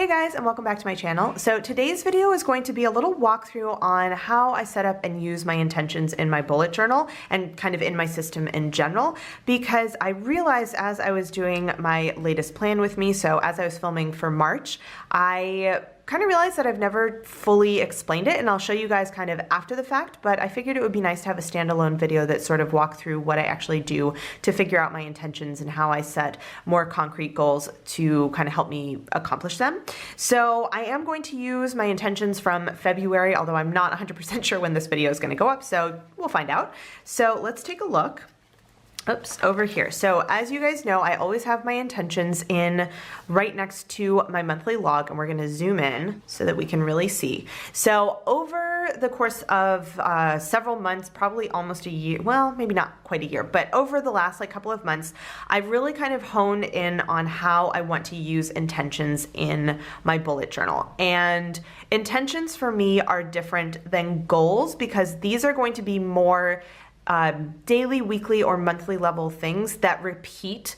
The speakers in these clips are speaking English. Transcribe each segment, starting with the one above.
Hey guys, and welcome back to my channel. So today's video is going to be a little walkthrough on how I set up and use my intentions in my bullet journal and kind of in my system in general, because I realized as I was doing my latest plan with me, so as I was filming for March, I kind of realized that I've never fully explained it, and I'll show you guys kind of after the fact, but I figured it would be nice to have a standalone video that sort of walk through what I actually do to figure out my intentions and how I set more concrete goals to kind of help me accomplish them. So I am going to use my intentions from February, although I'm not 100% sure when this video is going to go up, so we'll find out. So let's take a look. Oops, over here. So as you guys know, I always have my intentions in right next to my monthly log, and we're going to zoom in so that we can really see. So over the course of several months, probably almost a year, well, maybe not quite a year, but over the last couple of months, I've really kind of honed in on how I want to use intentions in my bullet journal. And intentions for me are different than goals because these are going to be more daily, weekly, or monthly level things that repeat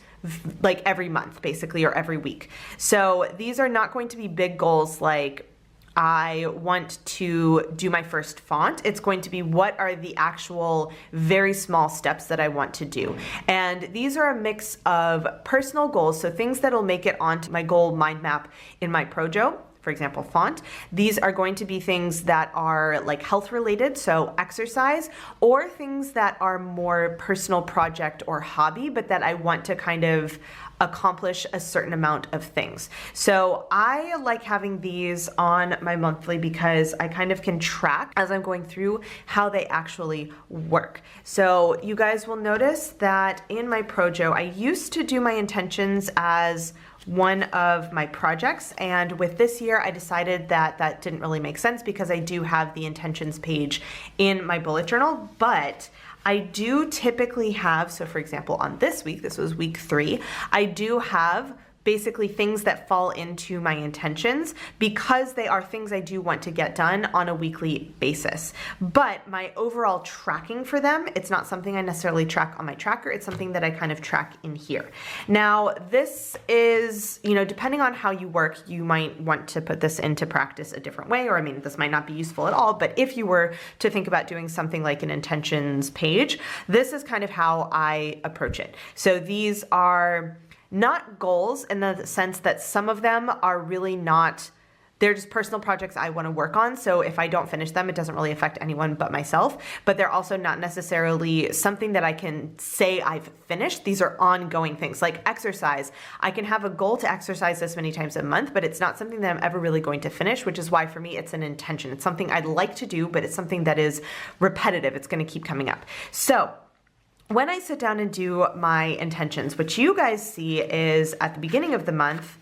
like every month basically, or every week. So these are not going to be big goals like I want to do my first font. It's going to be what are the actual very small steps that I want to do. And these are a mix of personal goals, so things that'll make it onto my goal mind map in my Projo. For example, font. These are going to be things that are like health related, so exercise, or things that are more personal project or hobby, but that I want to kind of accomplish a certain amount of things. So I like having these on my monthly because I kind of can track as I'm going through how they actually work. So you guys will notice that in my Projo, I used to do my intentions as one of my projects, and with this year I decided that that didn't really make sense because I do have the intentions page in my bullet journal, but I do typically have, so for example on this week, this was week 3, I do have basically things that fall into my intentions because they are things I do want to get done on a weekly basis. But my overall tracking for them, it's not something I necessarily track on my tracker, it's something that I kind of track in here. Now this is, you know, depending on how you work, you might want to put this into practice a different way, or I mean, this might not be useful at all, but if you were to think about doing something like an intentions page, this is kind of how I approach it. So these are not goals in the sense that some of them are really not, they're just personal projects I want to work on. So if I don't finish them, it doesn't really affect anyone but myself, but they're also not necessarily something that I can say I've finished. These are ongoing things like exercise. I can have a goal to exercise this many times a month, but it's not something that I'm ever really going to finish, which is why for me, it's an intention. It's something I'd like to do, but it's something that is repetitive. It's going to keep coming up. So when I sit down and do my intentions, what you guys see is at the beginning of the month,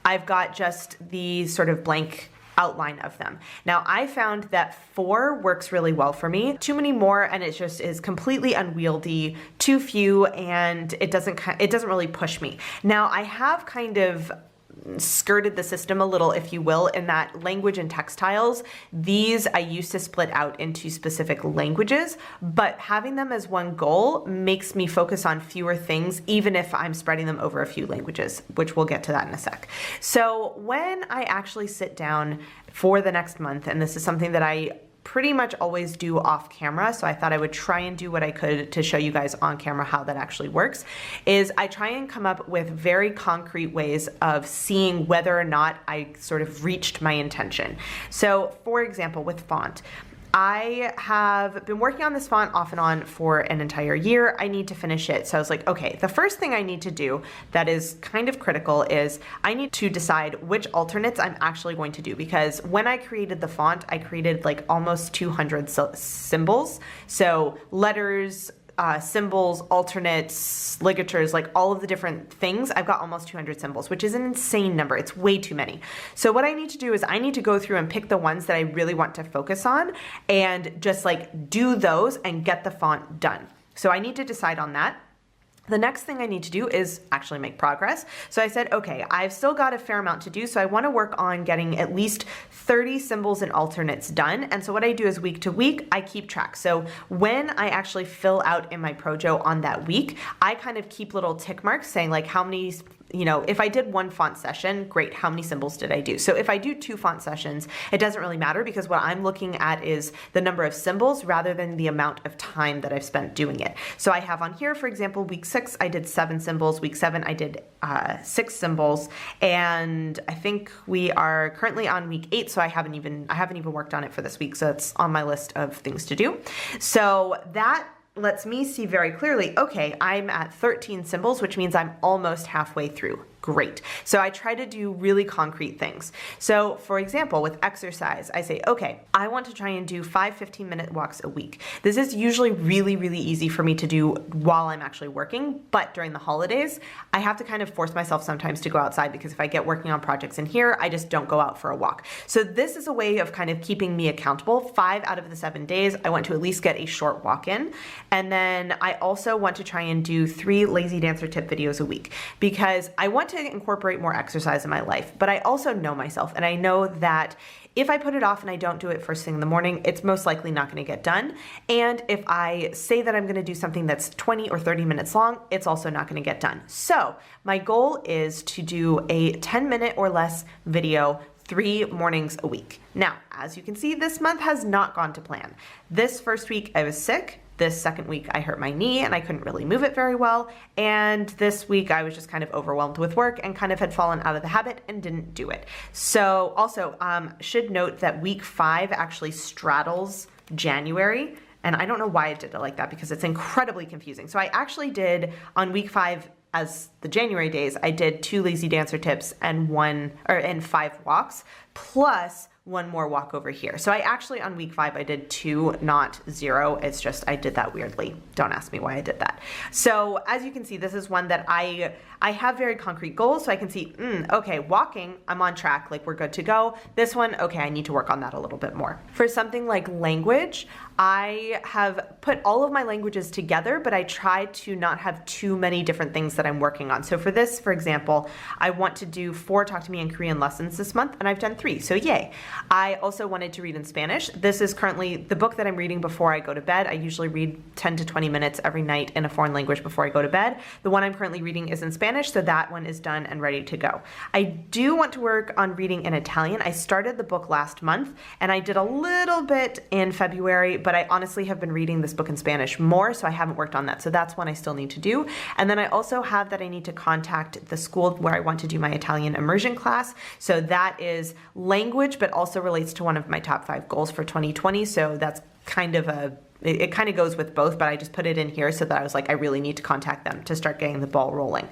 I've got just the sort of blank outline of them. Now I found that 4 works really well for me. Too many more and it just is completely unwieldy, too few, and it doesn't really push me. Now I have kind of skirted the system a little, if you will, in that language and textiles, these I used to split out into specific languages, but having them as one goal makes me focus on fewer things, even if I'm spreading them over a few languages, which we'll get to that in a sec. So when I actually sit down for the next month, and this is something that I pretty much always do off camera, so I thought I would try and do what I could to show you guys on camera how that actually works, is I try and come up with very concrete ways of seeing whether or not I sort of reached my intention. So for example, with font, I have been working on this font off and on for an entire year. I need to finish it. So I was like, okay, the first thing I need to do that is kind of critical is I need to decide which alternates I'm actually going to do, because when I created the font, I created like almost 200 symbols. So letters, symbols, alternates, ligatures, like all of the different things. I've got almost 200 symbols, which is an insane number. It's way too many. So what I need to do is I need to go through and pick the ones that I really want to focus on and just like do those and get the font done. So I need to decide on that. The next thing I need to do is actually make progress. So I said, okay, I've still got a fair amount to do, so I want to work on getting at least 30 symbols and alternates done. And so what I do is week to week, I keep track. So when I actually fill out in my Projo on that week, I kind of keep little tick marks saying like how many if I did one font session, great, how many symbols did I do? So if I do 2 font sessions, it doesn't really matter because what I'm looking at is the number of symbols rather than the amount of time that I've spent doing it. So I have on here, for example, week 6, I did 7 symbols. Week 7, I did 6 symbols. And I think we are currently on week 8, so I haven't even worked on it for this week. So it's on my list of things to do. So that lets me see very clearly, okay, I'm at 13 symbols, which means I'm almost halfway through. Great. So I try to do really concrete things. So for example, with exercise, I say, okay, I want to try and do 5 15-minute walks a week. This is usually really, really easy for me to do while I'm actually working, but during the holidays, I have to kind of force myself sometimes to go outside because if I get working on projects in here, I just don't go out for a walk. So this is a way of kind of keeping me accountable. 5 out of the 7 days, I want to at least get a short walk in. And then I also want to try and do 3 lazy dancer tip videos a week because I want to incorporate more exercise in my life, but I also know myself and I know that if I put it off and I don't do it first thing in the morning, it's most likely not going to get done. And if I say that I'm going to do something that's 20 or 30 minutes long, it's also not going to get done. So my goal is to do a 10-minute or less video 3 mornings a week. Now, as you can see, this month has not gone to plan. This first week I was sick. This second week I hurt my knee and I couldn't really move it very well. And this week I was just kind of overwhelmed with work and kind of had fallen out of the habit and didn't do it. So also should note that week 5 actually straddles January. And I don't know why I did it like that because it's incredibly confusing. So I actually did on week 5 as the January days, I did 2 lazy dancer tips and 5 walks plus 1 more walk over here. So I actually on week 5, I did 2, not 0. It's just, I did that weirdly. Don't ask me why I did that. So as you can see, this is one that I have very concrete goals. So I can see, okay, walking, I'm on track. Like we're good to go. This one, okay, I need to work on that a little bit more. For something like language, I have put all of my languages together, but I try to not have too many different things that I'm working on. So for this, for example, I want to do 4 Talk to Me in Korean lessons this month, and I've done 3, so yay. I also wanted to read in Spanish. This is currently the book that I'm reading before I go to bed. I usually read 10 to 20 minutes every night in a foreign language before I go to bed. The one I'm currently reading is in Spanish, so that one is done and ready to go. I do want to work on reading in Italian. I started the book last month, and I did a little bit in February, but I honestly have been reading this book in Spanish more, so I haven't worked on that. So that's one I still need to do. And then I also have that I need to contact the school where I want to do my Italian immersion class. So that is language, but also relates to one of my top 5 goals for 2020. So that's kind of it kind of goes with both, but I just put it in here so that I was like, I really need to contact them to start getting the ball rolling.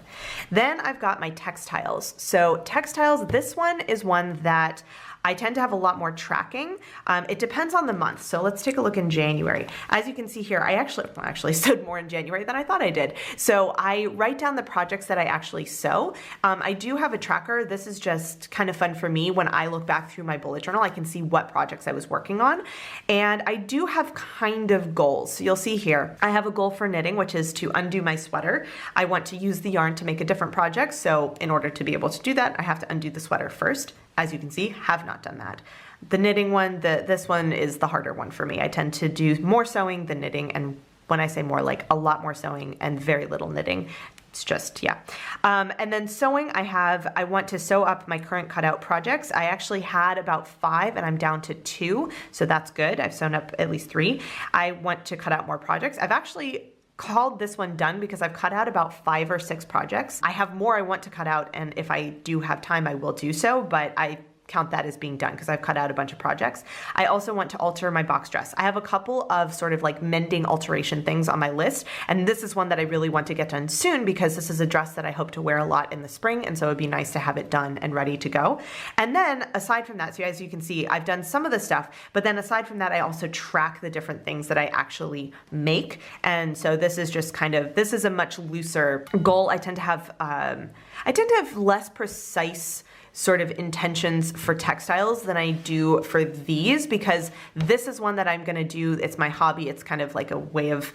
Then I've got my textiles. So textiles, this one is one that I tend to have a lot more tracking. It depends on the month. So let's take a look in January. As you can see here, I actually sewed more in January than I thought I did. So I write down the projects that I actually sew. I do have a tracker. This is just kind of fun for me. When I look back through my bullet journal, I can see what projects I was working on. And I do have kind of goals. So you'll see here, I have a goal for knitting, which is to undo my sweater. I want to use the yarn to make a different project. So in order to be able to do that, I have to undo the sweater first. As you can see, have not done that. The knitting one, this one is the harder one for me. I tend to do more sewing than knitting, and when I say more, like a lot more sewing and very little knitting. It's just, yeah. And then sewing, I want to sew up my current cutout projects. I actually had about 5 and I'm down to 2, so that's good. I've sewn up at least 3. I want to cut out more projects. I've actually called this one done because I've cut out about 5 or 6 projects. I have more I want to cut out, and if I do have time, I will do so, but I count that as being done because I've cut out a bunch of projects. I also want to alter my box dress. I have a couple of sort of like mending alteration things on my list, and this is one that I really want to get done soon because this is a dress that I hope to wear a lot in the spring, and so it'd be nice to have it done and ready to go. And then aside from that, so as you can see, I've done some of the stuff, but then aside from that, I also track the different things that I actually make. And so this is just kind of, this is a much looser goal. I tend to have less precise sort of intentions for textiles than I do for these, because this is one that I'm gonna do, it's my hobby, it's kind of like a way of,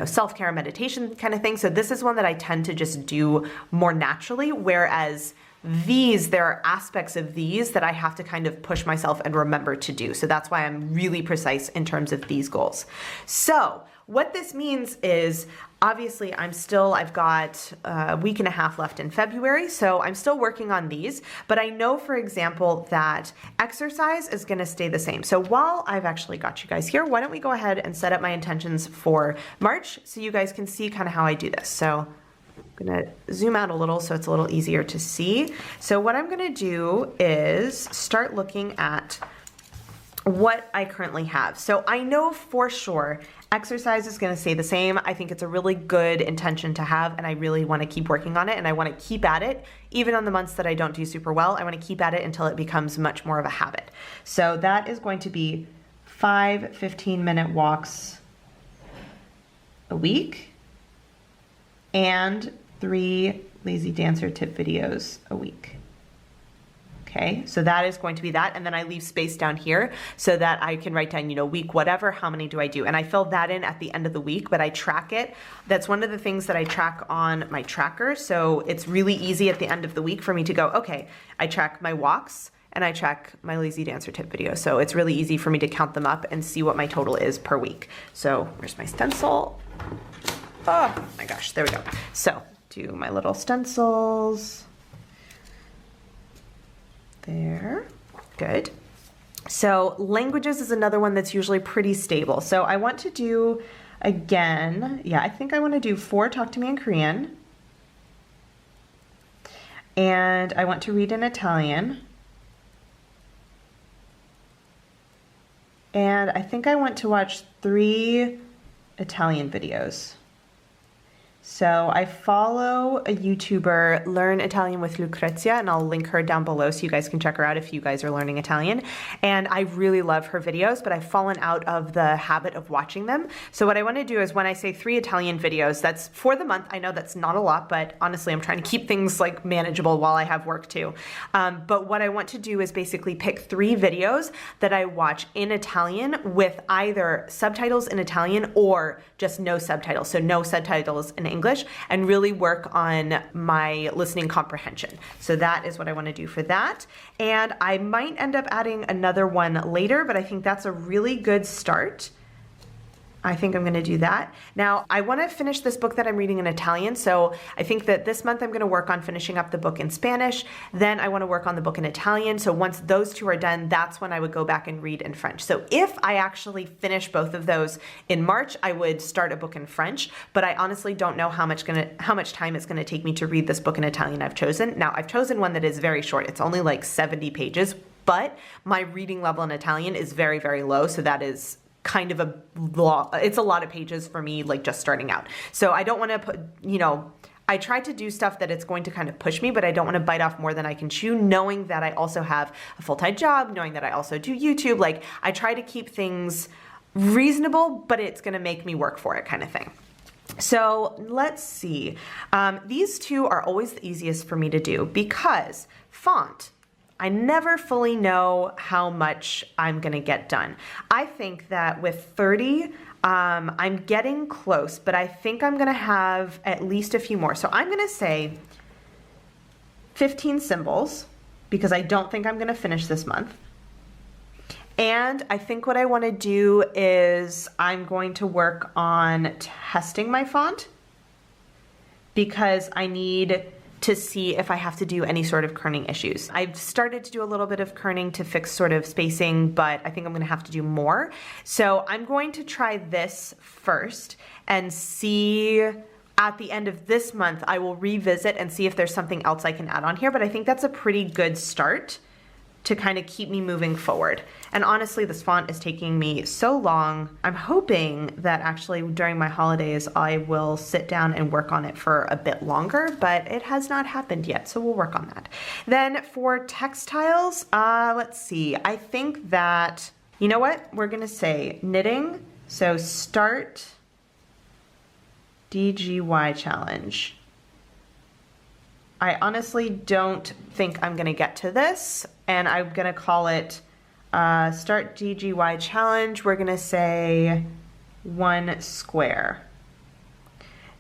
self-care, meditation kind of thing. So this is one that I tend to just do more naturally, whereas these, there are aspects of these that I have to kind of push myself and remember to do. So that's why I'm really precise in terms of these goals. So what this means is Obviously, I've got a week and a half left in February, so I'm still working on these, but I know, for example, that exercise is gonna stay the same. So while I've actually got you guys here, why don't we go ahead and set up my intentions for March so you guys can see kind of how I do this. So I'm gonna zoom out a little so it's a little easier to see. So what I'm gonna do is start looking at what I currently have. So I know for sure exercise is going to stay the same. I think it's a really good intention to have, and I really want to keep working on it, and I want to keep at it even on the months that I don't do super well. I want to keep at it until it becomes much more of a habit. So that is going to be 5 15-minute walks a week and 3 lazy dancer tip videos a week. Okay, so that is going to be that, and then I leave space down here so that I can write down, you know, week whatever, how many do I do, and I fill that in at the end of the week, but I track it. That's one of the things that I track on my tracker, so it's really easy at the end of the week for me to go, okay, I track my walks and I track my lazy dancer tip video, so it's really easy for me to count them up and see what my total is per week. So where's my stencil? Oh my gosh, there we go. So do my little stencils. There, good. So languages is another one that's usually pretty stable. So I want to do, again, yeah, I think I want to do 4 talk to me in Korean. And I want to read in Italian. And I think I want to watch 3 Italian videos. So I follow a YouTuber, Learn Italian with Lucrezia, and I'll link her down below so you guys can check her out if you guys are learning Italian. And I really love her videos, but I've fallen out of the habit of watching them. So what I want to do is when I say 3 Italian videos, that's for the month. I know that's not a lot, but honestly, I'm trying to keep things like manageable while I have work too. But what I want to do is basically pick 3 videos that I watch in Italian with either subtitles in Italian or just no subtitles. So no subtitles in English, and really work on my listening comprehension. So that is what I want to do for that. And I might end up adding another one later, but I think that's a really good start. I think I'm going to do that. Now, I want to finish this book that I'm reading in Italian, so I think that this month I'm going to work on finishing up the book in Spanish. Then I want to work on the book in Italian. So once those 2 are done, that's when I would go back and read in French. So if I actually finish both of those in March, I would start a book in French, but I honestly don't know how much time it's going to take me to read this book in Italian I've chosen. Now, I've chosen one that is very short. It's only like 70 pages, but my reading level in Italian is very, very low, so that is kind of it's a lot of pages for me, like just starting out. So I don't want to put, you know, I try to do stuff that it's going to kind of push me, but I don't want to bite off more than I can chew, knowing that I also have a full-time job, knowing that I also do YouTube. Like, I try to keep things reasonable, but it's going to make me work for it kind of thing. So let's see. These 2 are always the easiest for me to do because font, I never fully know how much I'm gonna get done. I think that with 30, I'm getting close, but I think I'm gonna have at least a few more. So I'm gonna say 15 symbols because I don't think I'm gonna finish this month. And I think what I wanna do is I'm going to work on testing my font because I need to see if I have to do any sort of kerning issues. I've started to do a little bit of kerning to fix sort of spacing, but I think I'm gonna have to do more. So I'm going to try this first and see at the end of this month, I will revisit and see if there's something else I can add on here, but I think that's a pretty good start to kind of keep me moving forward. And honestly, this font is taking me so long. I'm hoping that actually during my holidays, I will sit down and work on it for a bit longer, but it has not happened yet, so we'll work on that. Then for textiles, let's see. I think that, you know what? We're gonna say knitting. So start DGY challenge. I honestly don't think I'm gonna get to this, and I'm gonna call it start DGY challenge. We're gonna say 1 square.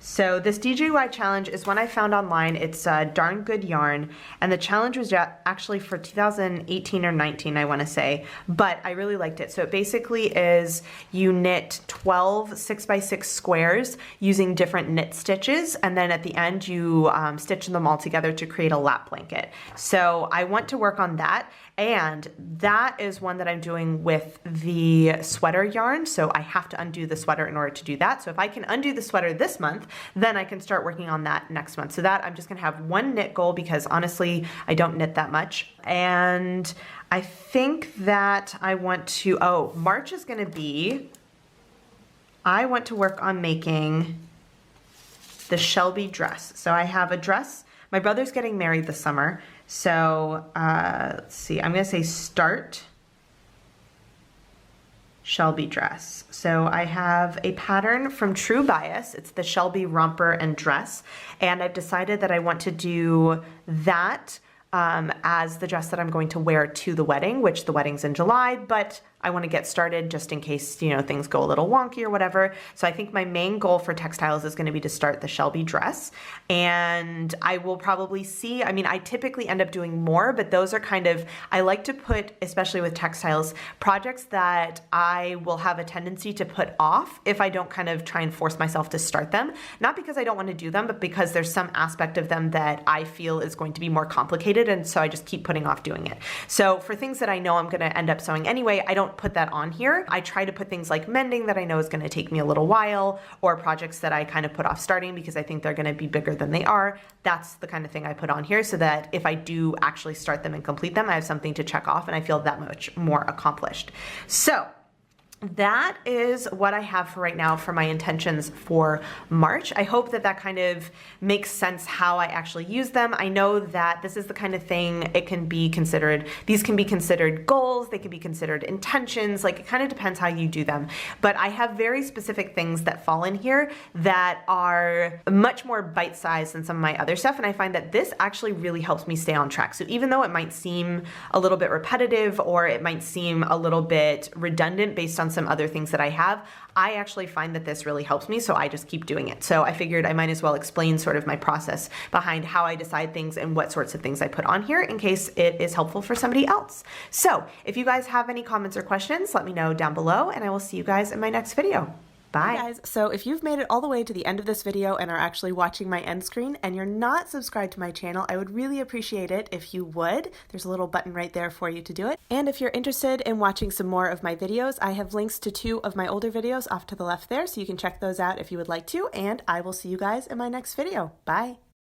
So this DIY challenge is one I found online. It's a darn good yarn, and the challenge was actually for 2018 or 19, I want to say, but I really liked it. So it basically is you knit 12 6x6 squares using different knit stitches, and then at the end you stitch them all together to create a lap blanket. So I want to work on that, and that is one that I'm doing with the sweater yarn. So I have to undo the sweater in order to do that. So if I can undo the sweater this month, then I can start working on that next month. So that I'm just gonna have one knit goal because honestly, I don't knit that much. And I think that I want to, March is gonna be, I want to work on making the Shelby dress. So I have a dress. My brother's getting married this summer. So let's see, I'm gonna say start Shelby dress. So I have a pattern from True Bias. It's the Shelby romper and dress. And I've decided that I want to do that as the dress that I'm going to wear to the wedding, which the wedding's in July, but I want to get started just in case, you know, things go a little wonky or whatever. So I think my main goal for textiles is going to be to start the Shelby dress. And I will probably see, I mean, I typically end up doing more, but those are kind of, I like to put, especially with textiles, projects that I will have a tendency to put off if I don't kind of try and force myself to start them. Not because I don't want to do them, but because there's some aspect of them that I feel is going to be more complicated. And so I just keep putting off doing it. So for things that I know I'm going to end up sewing anyway, I don't put that on here. I try to put things like mending that I know is going to take me a little while, or projects that I kind of put off starting because I think they're going to be bigger than they are. That's the kind of thing I put on here so that if I do actually start them and complete them, I have something to check off and I feel that much more accomplished. So that is what I have for right now for my intentions for March. I hope that that kind of makes sense how I actually use them. I know that this is the kind of thing it can be considered, these can be considered goals, they can be considered intentions, like it kind of depends how you do them. But I have very specific things that fall in here that are much more bite-sized than some of my other stuff, and I find that this actually really helps me stay on track. So even though it might seem a little bit repetitive or it might seem a little bit redundant based on some other things that I have, I actually find that this really helps me, so I just keep doing it. So I figured I might as well explain sort of my process behind how I decide things and what sorts of things I put on here in case it is helpful for somebody else. So if you guys have any comments or questions, let me know down below, and I will see you guys in my next video. Bye. Hey guys, so if you've made it all the way to the end of this video and are actually watching my end screen and you're not subscribed to my channel, I would really appreciate it if you would. There's a little button right there for you to do it. And if you're interested in watching some more of my videos, I have links to 2 of my older videos off to the left there, so you can check those out if you would like to, and I will see you guys in my next video. Bye.